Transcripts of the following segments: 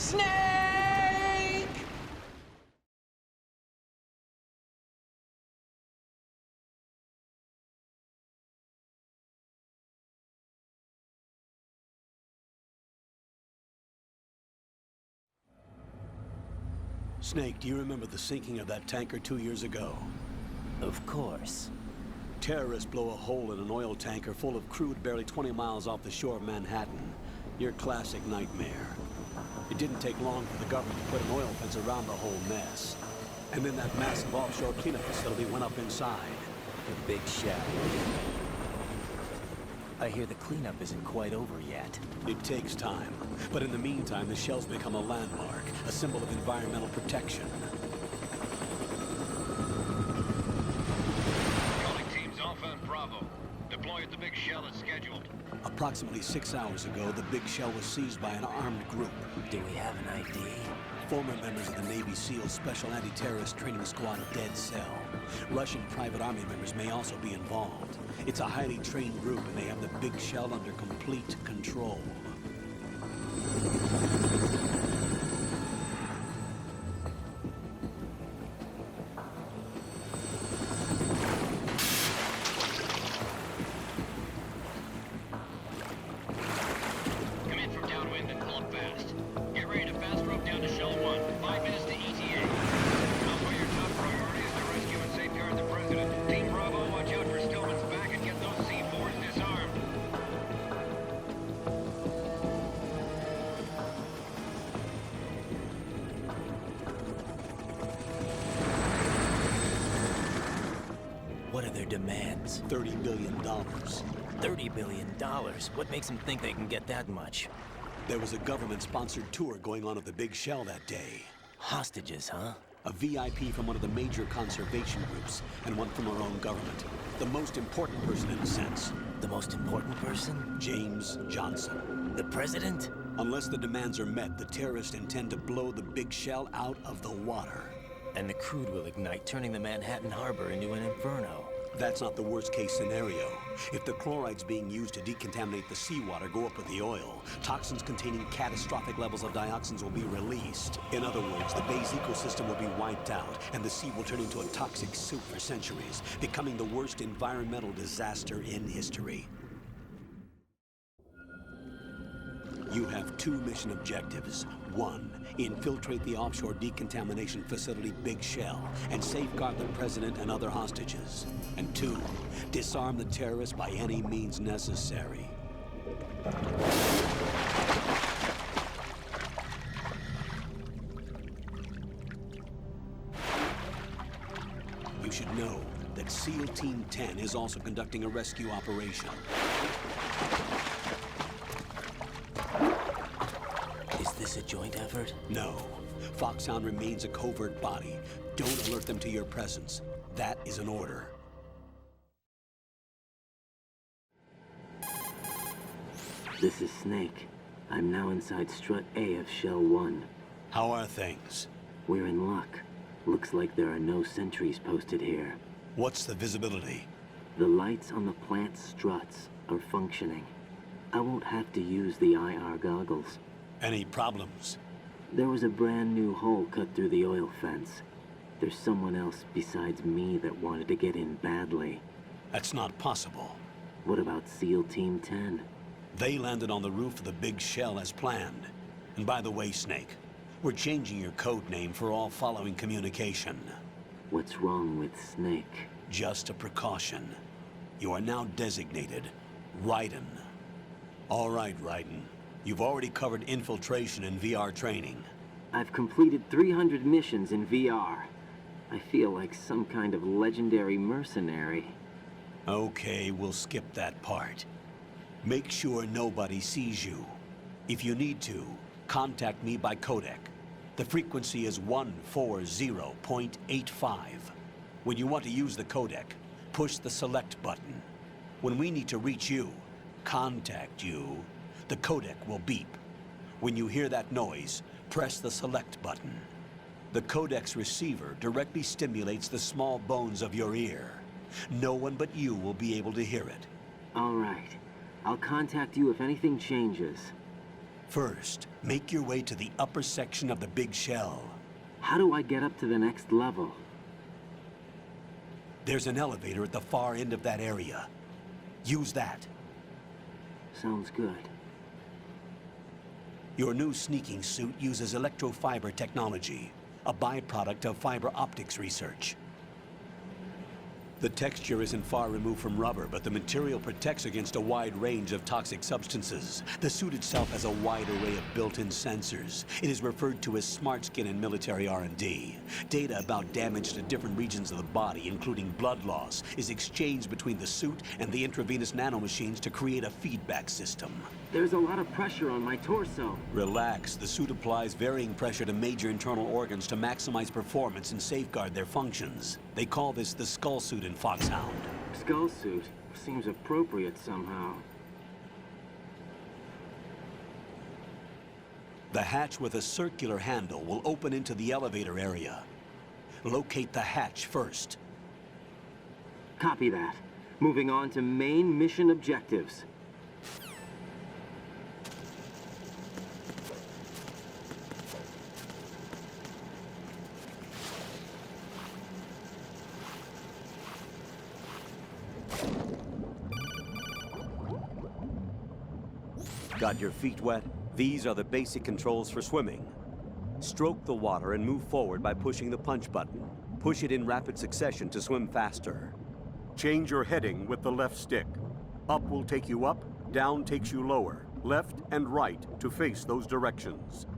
Snake! Snake, do you remember the sinking of that tanker 2 years ago? Of course. Terrorists blow a hole in an oil tanker full of crude barely 20 miles off the shore of Manhattan. Your classic nightmare. It didn't take long for the government to put an oil fence around the whole mess. And then that massive offshore cleanup facility went up inside. The big shell. I hear the cleanup isn't quite over yet. It takes time. But in the meantime, the shell's become a landmark, a symbol of environmental protection. Calling teams Alpha and Bravo. Deploy at the big shell as scheduled. Approximately 6 hours ago, the big shell was seized by an armed group. Do we have an ID? Former members of the Navy SEAL Special Anti-Terrorist Training Squad Dead Cell. Russian private army members may also be involved. It's a highly trained group and they have the big shell under complete control. Come in from downwind and pull up fast. Get ready to fast rope down to Shell 1. 5 minutes to ETA. Alpha, your top priority is to rescue and safeguard the President. Team Bravo, watch out for Stillman's back and get those C4s disarmed. What are their demands? $30 billion. $30 billion? What makes them think they can get that much? There was a government-sponsored tour going on of the big shell that day. Hostages, huh? A VIP from one of the major conservation groups, and one from our own government. The most important person in a sense. The most important person? James Johnson. The president? Unless the demands are met, the terrorists intend to blow the big shell out of the water. And the crude will ignite, turning the Manhattan Harbor into an inferno. That's not the worst-case scenario. If the chlorides being used to decontaminate the seawater go up with the oil, toxins containing catastrophic levels of dioxins will be released. In other words, the bay's ecosystem will be wiped out, and the sea will turn into a toxic soup for centuries, becoming the worst environmental disaster in history. You have 2 mission objectives. 1, infiltrate the offshore decontamination facility Big Shell and safeguard the president and other hostages. And 2, disarm the terrorists by any means necessary. You should know that SEAL Team 10 is also conducting a rescue operation. Is this a joint effort? No. FOXHOUND remains a covert body. Don't alert them to your presence. That is an order. This is Snake. I'm now inside Strut A of Shell 1. How are things? We're in luck. Looks like there are no sentries posted here. What's the visibility? The lights on the plant's struts are functioning. I won't have to use the IR goggles. Any problems? There was a brand new hole cut through the oil fence. There's someone else besides me that wanted to get in badly. That's not possible. What about SEAL Team 10? They landed on the roof of the Big Shell as planned. And by the way, Snake, we're changing your code name for all following communication. What's wrong with Snake? Just a precaution. You are now designated Raiden. All right, Raiden. You've already covered infiltration and VR training. I've completed 300 missions in VR. I feel like some kind of legendary mercenary. Okay, we'll skip that part. Make sure nobody sees you. If you need to, contact me by codec. The frequency is 140.85. When you want to use the codec, push the select button. When we need to reach you, contact you, the codec will beep. When you hear that noise, press the select button. The codec's receiver directly stimulates the small bones of your ear. No one but you will be able to hear it. All right. I'll contact you if anything changes. First, make your way to the upper section of the big shell. How do I get up to the next level? There's an elevator at the far end of that area. Use that. Sounds good. Your new sneaking suit uses electrofiber technology, a byproduct of fiber optics research. The texture isn't far removed from rubber, but the material protects against a wide range of toxic substances. The suit itself has a wide array of built-in sensors. It is referred to as smart skin in military R&D. Data about damage to different regions of the body, including blood loss, is exchanged between the suit and the intravenous nanomachines to create a feedback system. There's a lot of pressure on my torso. Relax. The suit applies varying pressure to major internal organs to maximize performance and safeguard their functions. They call this the skull suit in FOXHOUND. Skull suit seems appropriate somehow. The hatch with a circular handle will open into the elevator area. Locate the hatch first. Copy that. Moving on to main mission objectives. Got your feet wet? These are the basic controls for swimming. Stroke the water and move forward by pushing the punch button. Push it in rapid succession to swim faster. Change your heading with the left stick. Up will take you up, down takes you lower, left and right to face those directions.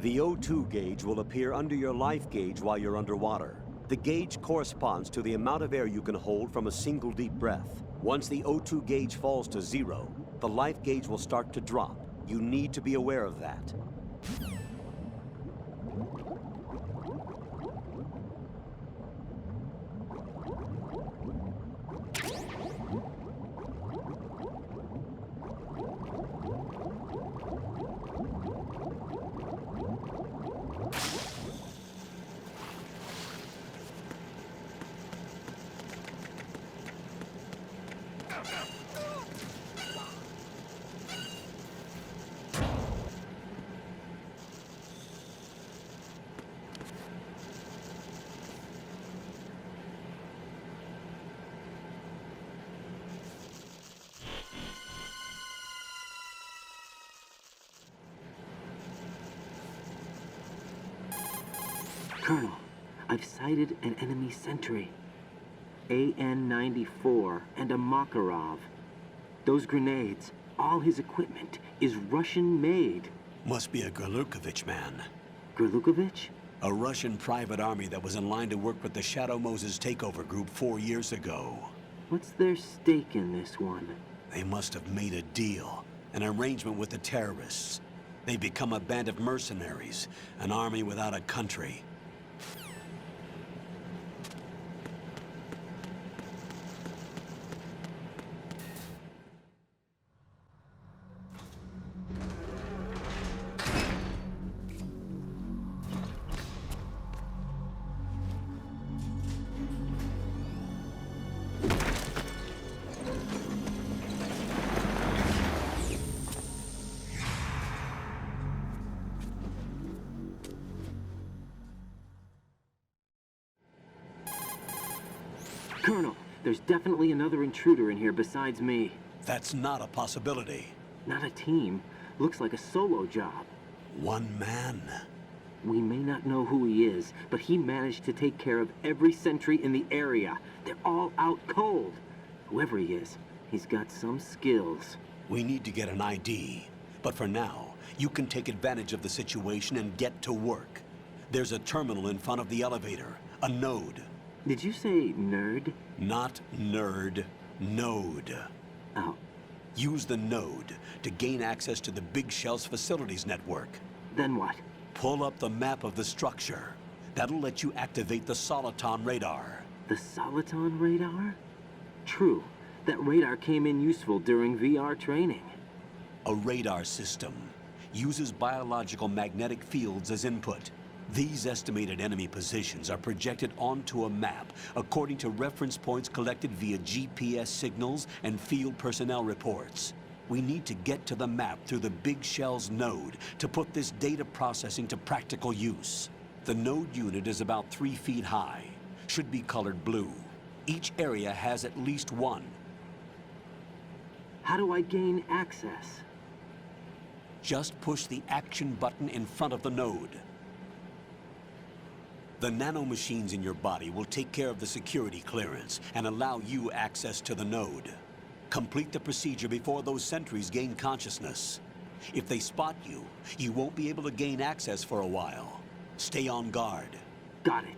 The O2 gauge will appear under your life gauge while you're underwater. The gauge corresponds to the amount of air you can hold from a single deep breath. Once the O2 gauge falls to 0, the life gauge will start to drop. You need to be aware of that. Colonel, I've sighted an enemy sentry. AN-94 and a Makarov. Those grenades, all his equipment, is Russian-made. Must be a Gorlukovich man. Gorlukovich? A Russian private army that was in line to work with the Shadow Moses takeover group 4 years ago. What's their stake in this one? They must have made a deal, an arrangement with the terrorists. They become a band of mercenaries, an army without a country. Colonel, there's definitely another intruder in here besides me. That's not a possibility. Not a team. Looks like a solo job. One man. We may not know who he is, but he managed to take care of every sentry in the area. They're all out cold. Whoever he is, he's got some skills. We need to get an ID. But for now, you can take advantage of the situation and get to work. There's a terminal in front of the elevator, a node. Did you say nerd? Not nerd, node. Oh. Use the node to gain access to the Big Shell's facilities network. Then what? Pull up the map of the structure. That'll let you activate the Soliton radar. The Soliton radar? True. That radar came in useful during VR training. A radar system uses biological magnetic fields as input. These estimated enemy positions are projected onto a map according to reference points collected via GPS signals and field personnel reports. We need to get to the map through the Big Shell's node to put this data processing to practical use. The node unit is about 3 feet high, should be colored blue. Each area has at least one. How do I gain access? Just push the action button in front of the node. The nanomachines in your body will take care of the security clearance and allow you access to the node. Complete the procedure before those sentries gain consciousness. If they spot you, you won't be able to gain access for a while. Stay on guard. Got it.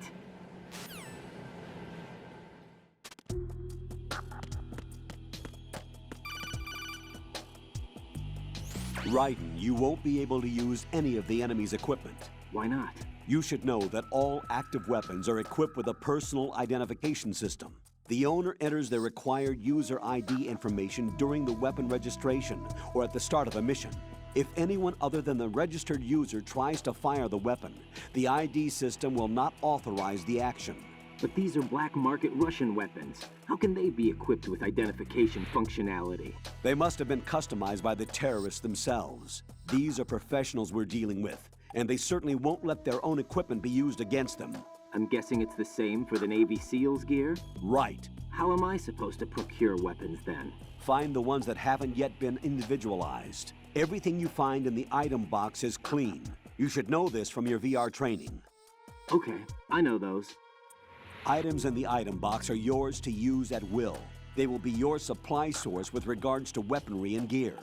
Raiden, you won't be able to use any of the enemy's equipment. Why not? You should know that all active weapons are equipped with a personal identification system. The owner enters their required user ID information during the weapon registration or at the start of a mission. If anyone other than the registered user tries to fire the weapon, the ID system will not authorize the action. But these are black market Russian weapons. How can they be equipped with identification functionality? They must have been customized by the terrorists themselves. These are professionals we're dealing with, and they certainly won't let their own equipment be used against them. I'm guessing it's the same for the Navy SEALs gear? Right. How am I supposed to procure weapons then? Find the ones that haven't yet been individualized. Everything you find in the item box is clean. You should know this from your VR training. Okay, I know those. Items in the item box are yours to use at will. They will be your supply source with regards to weaponry and gear.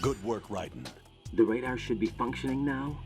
Good work, Raiden. The radar should be functioning now?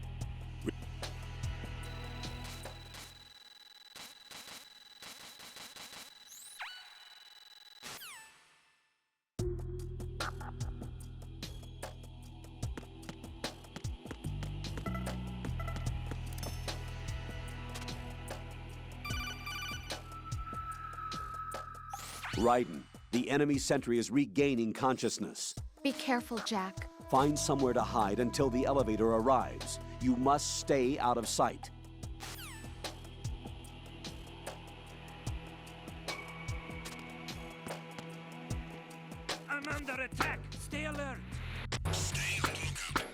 Raiden, the enemy sentry is regaining consciousness. Be careful, Jack. Find somewhere to hide until the elevator arrives. You must stay out of sight. I'm under attack! Stay alert! Stay on lookout.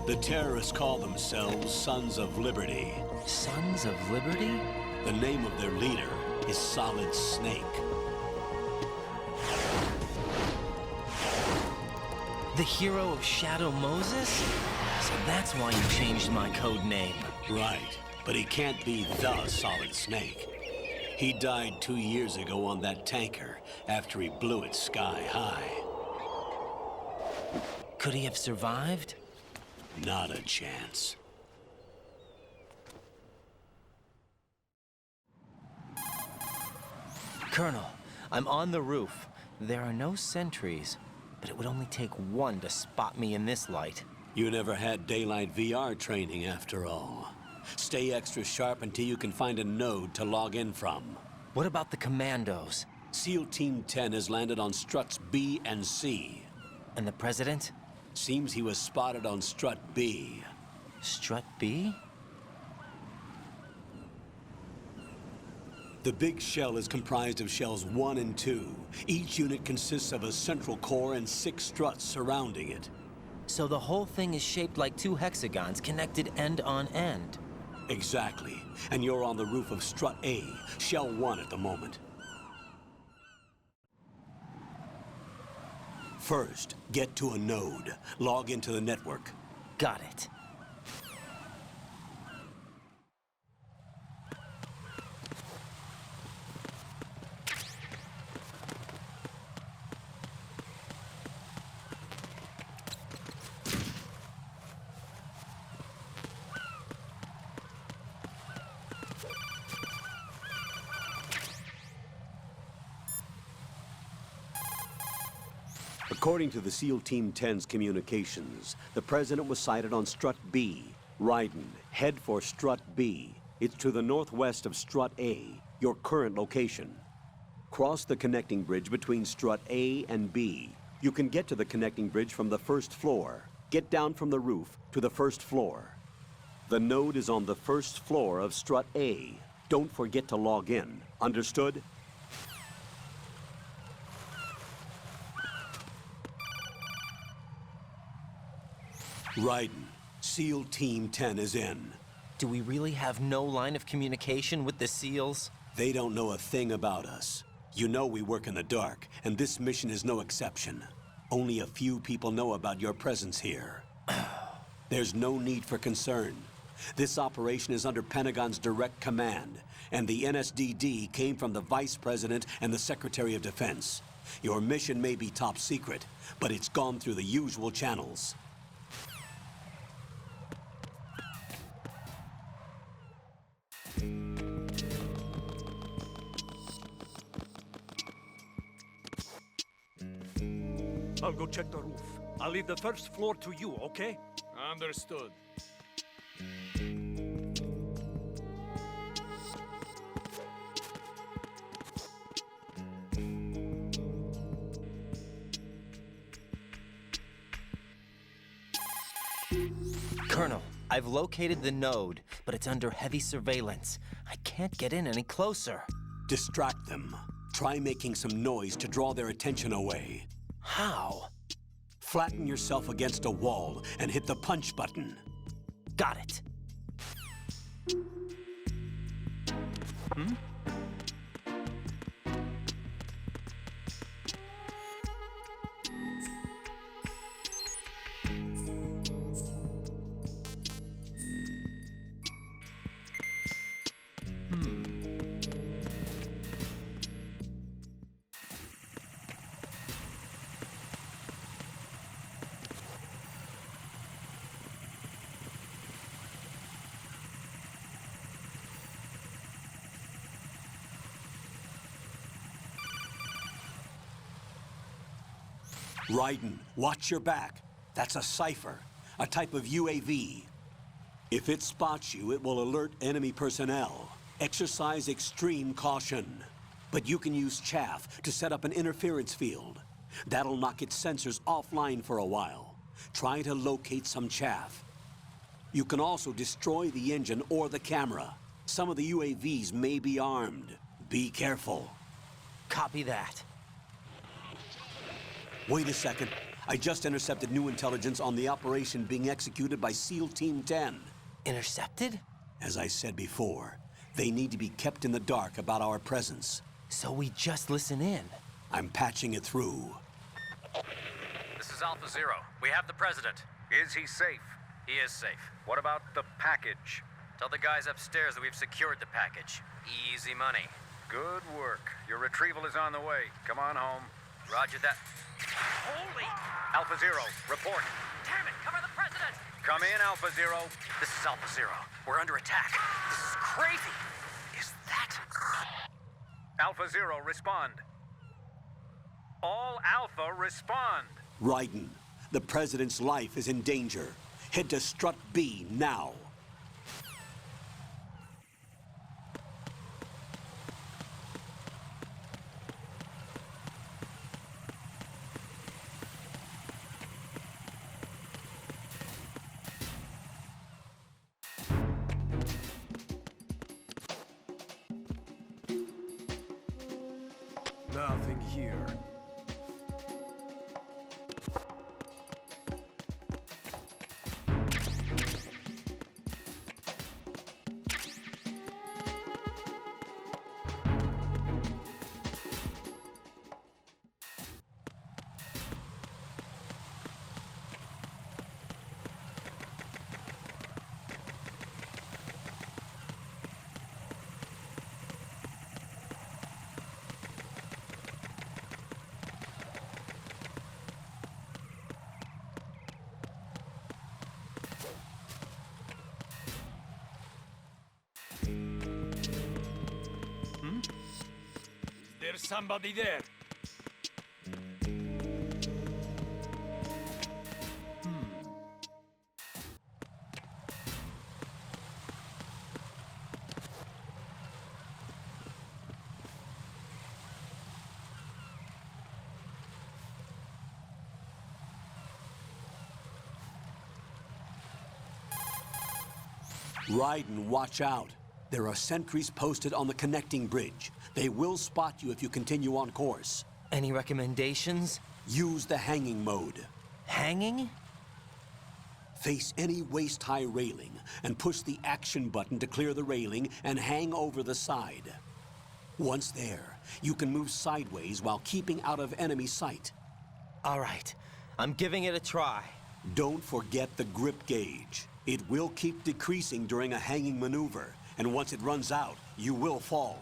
The terrorists call themselves Sons of Liberty. Sons of Liberty? The name of their leader is Solid Snake. The hero of Shadow Moses? So that's why you changed my code name. Right, but he can't be the Solid Snake. He died 2 years ago on that tanker after he blew it sky high. Could he have survived? Not a chance. Colonel, I'm on the roof. There are no sentries, but it would only take one to spot me in this light. You never had daylight VR training after all. Stay extra sharp until you can find a node to log in from. What about the commandos? SEAL Team 10 has landed on struts B and C. And the president? Seems he was spotted on Strut B. Strut B? The big shell is comprised of shells 1 and 2. Each unit consists of a central core and 6 struts surrounding it. So the whole thing is shaped like 2 hexagons connected end on end. Exactly. And you're on the roof of Strut A, Shell 1 at the moment. First, get to a node. Log into the network. Got it. According to the SEAL Team 10's communications, the President was sighted on Strut B. Raiden, head for Strut B. It's to the northwest of Strut A, your current location. Cross the connecting bridge between Strut A and B. You can get to the connecting bridge from the first floor. Get down from the roof to the first floor. The node is on the first floor of Strut A. Don't forget to log in. Understood? Raiden, SEAL Team 10 is in. Do we really have no line of communication with the SEALs? They don't know a thing about us. You know we work in the dark, and this mission is no exception. Only a few people know about your presence here. There's no need for concern. This operation is under Pentagon's direct command, and the NSDD came from the Vice President and the Secretary of Defense. Your mission may be top secret, but it's gone through the usual channels. I'll go check the roof. I'll leave the first floor to you, okay? Understood. Colonel, I've located the node, but it's under heavy surveillance. I can't get in any closer. Distract them. Try making some noise to draw their attention away. How? Flatten yourself against a wall and hit the punch button. Got it. Raiden, watch your back. That's a cipher, a type of UAV. If it spots you, it will alert enemy personnel. Exercise extreme caution. But you can use chaff to set up an interference field. That'll knock its sensors offline for a while. Try to locate some chaff. You can also destroy the engine or the camera. Some of the UAVs may be armed. Be careful. Copy that. Wait a second. I just intercepted new intelligence on the operation being executed by SEAL Team 10. Intercepted? As I said before, they need to be kept in the dark about our presence. So we just listen in. I'm patching it through. This is Alpha Zero. We have the president. Is he safe? He is safe. What about the package? Tell the guys upstairs that we've secured the package. Easy money. Good work. Your retrieval is on the way. Come on home. Roger that. Holy! Alpha Zero, report. Damn it! Cover the president! Come in, Alpha Zero. This is Alpha Zero. We're under attack. This is crazy. Is that... Alpha Zero, respond. All Alpha, respond. Raiden, the president's life is in danger. Head to Strut B now. here. There's somebody there. Raiden, watch out. There are sentries posted on the connecting bridge. They will spot you if you continue on course. Any recommendations? Use the hanging mode. Hanging? Face any waist-high railing and push the action button to clear the railing and hang over the side. Once there, you can move sideways while keeping out of enemy sight. All right, I'm giving it a try. Don't forget the grip gauge. It will keep decreasing during a hanging maneuver, and once it runs out, you will fall.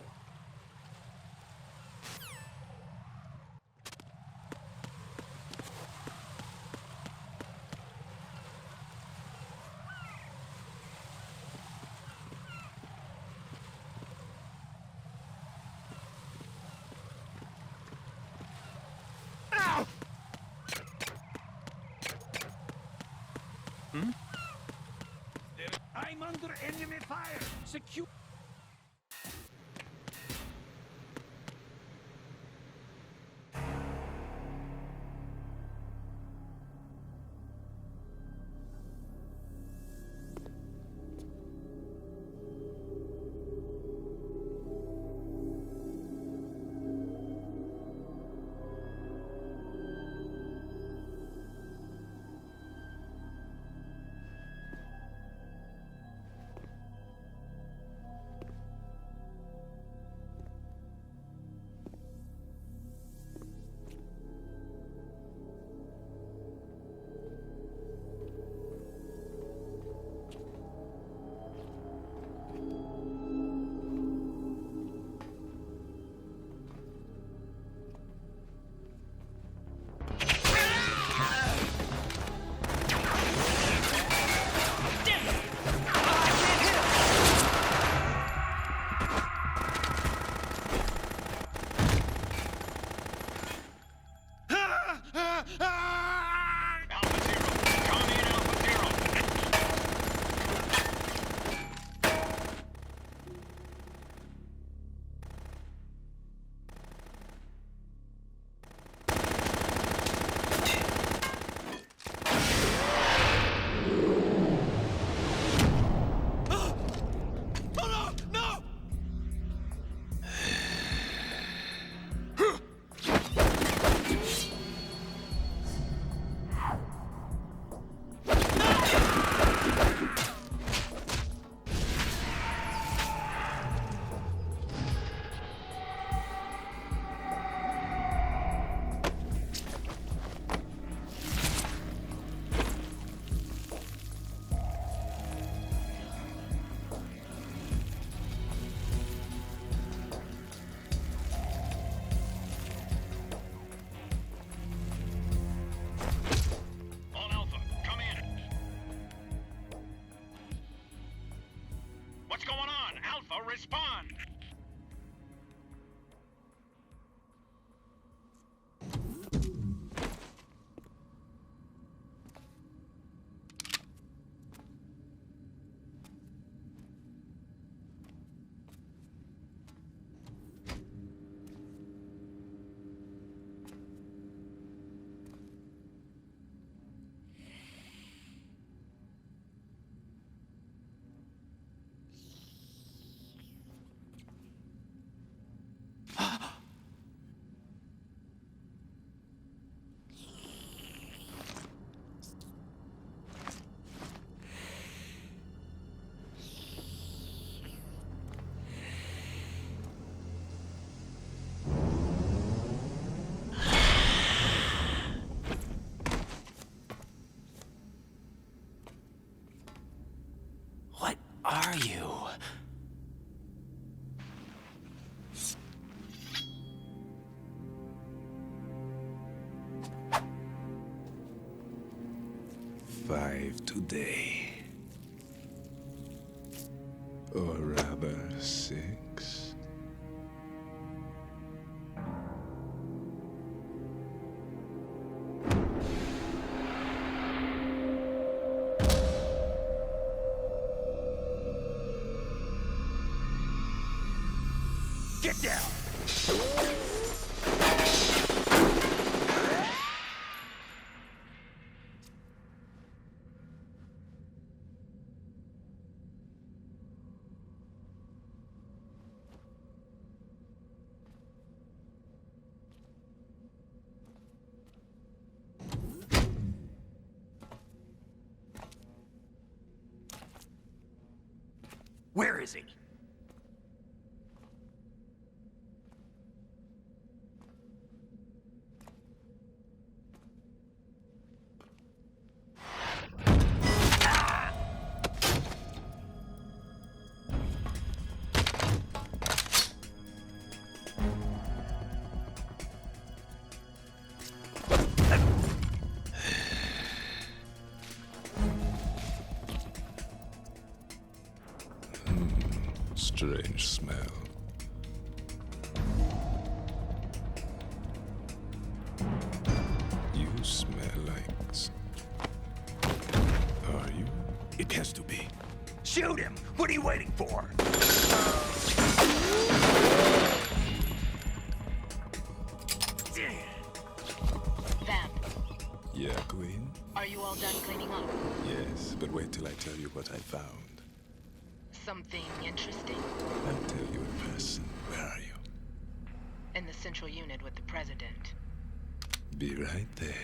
I'm under enemy fire. Secure. 5 today. Or rather, 6. Get down! Where is he? Strange smell. You smell like... Are you? It has to be. Shoot him! What are you waiting for? Vamp, Yeah, Queen? are you all done cleaning up? Yes, but wait till I tell you what I found. Something interesting? I'll tell you in person. Where are you? In the central unit with the president. Be right there.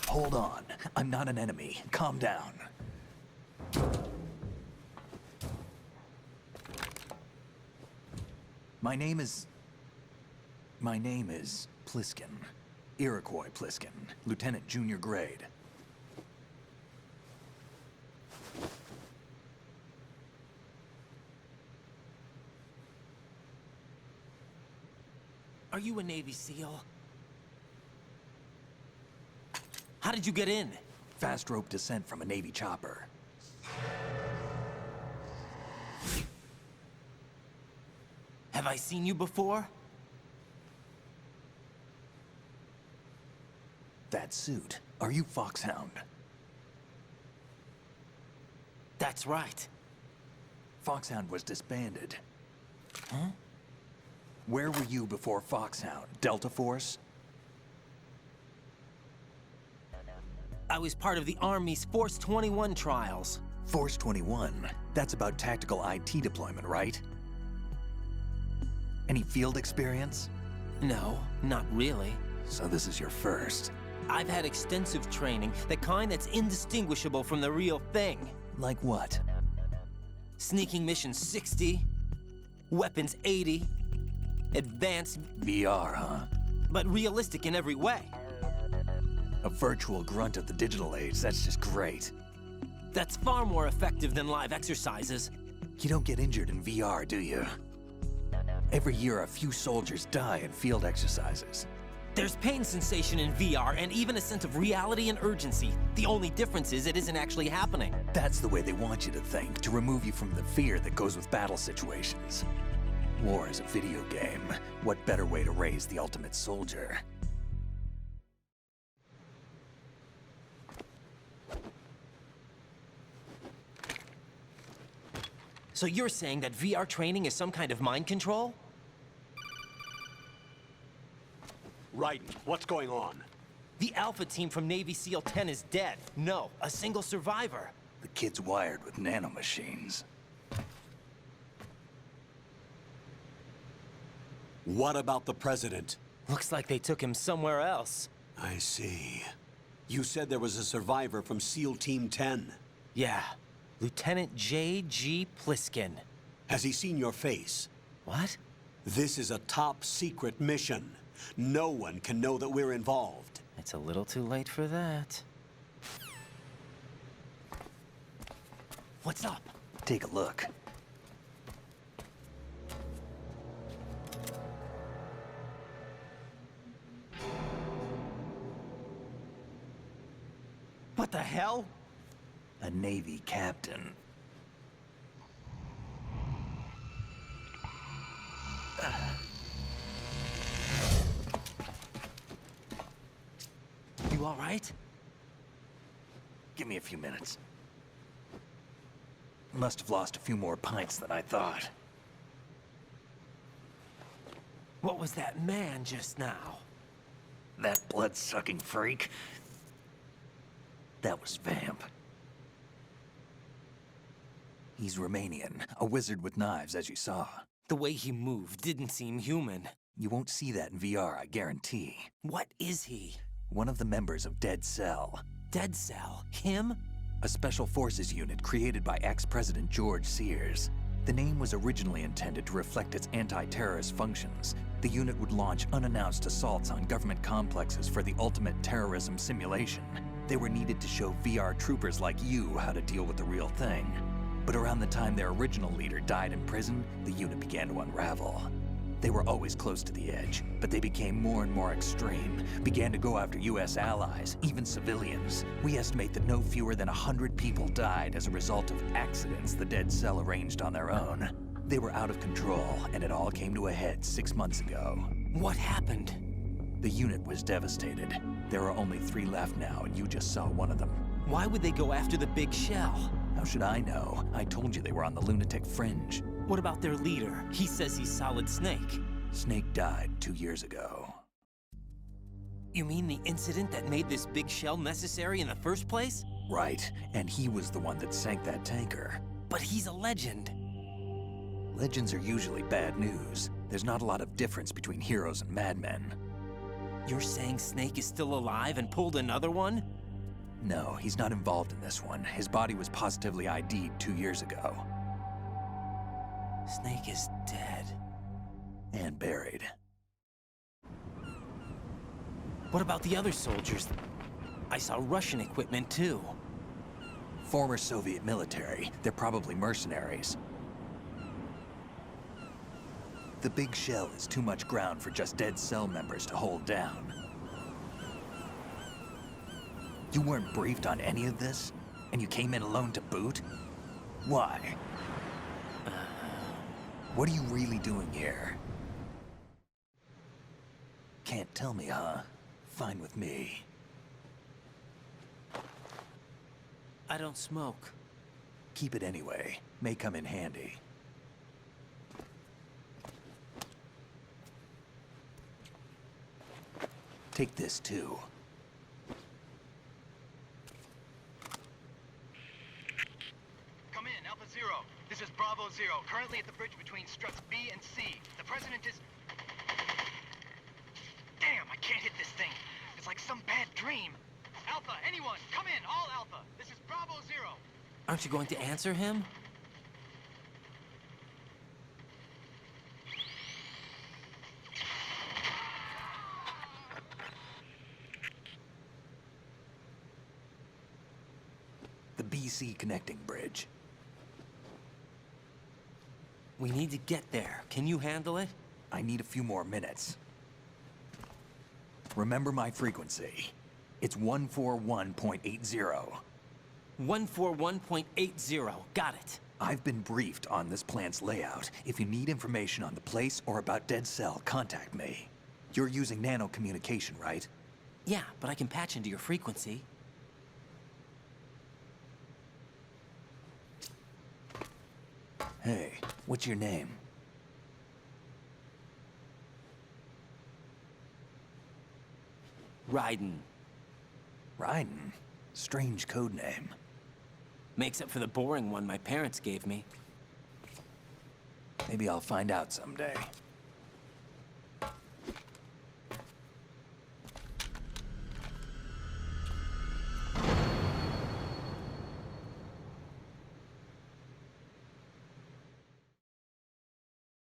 Hold on. I'm not an enemy. Calm down. My name is Pliskin. Iroquois Pliskin. Lieutenant Junior Grade. Are you a Navy SEAL? How did you get in? Fast rope descent from a Navy chopper. Have I seen you before? That suit. Are you Foxhound? That's right. Foxhound was disbanded. Huh? Where were you before Foxhound? Delta Force? I was part of the Army's Force 21 trials. Force 21? That's about tactical IT deployment, right? Any field experience? No, not really. So this is your first. I've had extensive training, the kind that's indistinguishable from the real thing. Like what? Sneaking mission 60, weapons 80, advanced... VR, huh? But realistic in every way. A virtual grunt of the digital age, that's just great. That's far more effective than live exercises. You don't get injured in VR, do you? Every year, a few soldiers die in field exercises. There's pain sensation in VR, and even a sense of reality and urgency. The only difference is it isn't actually happening. That's the way they want you to think, to remove you from the fear that goes with battle situations. War is a video game. What better way to raise the ultimate soldier? So you're saying that VR training is some kind of mind control? Raiden, what's going on? The Alpha team from Navy SEAL 10 is dead. No, a single survivor. The kid's wired with nanomachines. What about the president? Looks like they took him somewhere else. I see. You said there was a survivor from SEAL Team 10. Yeah. Lieutenant J.G. Pliskin. Has he seen your face? What? This is a top secret mission. No one can know that we're involved. It's a little too late for that. What's up? Take a look. What the hell? A Navy captain. You all right? Give me a few minutes. Must have lost a few more pints than I thought. What was that man just now? That blood-sucking freak? That was Vamp. He's Romanian, a wizard with knives, as you saw. The way he moved didn't seem human. You won't see that in VR, I guarantee. What is he? One of the members of Dead Cell. Dead Cell? Him? A special forces unit created by ex-President George Sears. The name was originally intended to reflect its anti-terrorist functions. The unit would launch unannounced assaults on government complexes for the ultimate terrorism simulation. They were needed to show VR troopers like you how to deal with the real thing. But around the time their original leader died in prison, the unit began to unravel. They were always close to the edge, but they became more and more extreme, began to go after US allies, even civilians. We estimate that no fewer than 100 people died as a result of accidents the Dead Cell arranged on their own. They were out of control, and it all came to a head 6 months ago. What happened? The unit was devastated. There are only 3 left now, and you just saw one of them. Why would they go after the big shell? How should I know? I told you they were on the lunatic fringe. What about their leader? He says he's Solid Snake. Snake died 2 years ago. You mean the incident that made this big shell necessary in the first place? Right, and he was the one that sank that tanker. But he's a legend. Legends are usually bad news. There's not a lot of difference between heroes and madmen. You're saying Snake is still alive and pulled another one? No, he's not involved in this one. His body was positively ID'd 2 years ago. Snake is dead. And buried. What about the other soldiers? I saw Russian equipment too. Former Soviet military. They're probably mercenaries. The big shell is too much ground for just Dead Cell members to hold down. You weren't briefed on any of this? And you came in alone to boot? Why? What are you really doing here? Can't tell me, huh? Fine with me. I don't smoke. Keep it anyway. May come in handy. Take this too. Come in, Alpha Zero. This is Bravo Zero, currently at the bridge between struts B and C. The President is... Damn, I can't hit this thing. It's like some bad dream. Alpha, anyone, come in, all Alpha. This is Bravo Zero. Aren't you going to answer him? The BC connecting bridge. We need to get there. Can you handle it? I need a few more minutes. Remember my frequency. It's 141.80. 141.80. Got it. I've been briefed on this plant's layout. If you need information on the place or about Dead Cell, contact me. You're using nano communication, right? Yeah, but I can patch into your frequency. Hey, what's your name? Raiden. Raiden? Strange code name. Makes up for the boring one my parents gave me. Maybe I'll find out someday.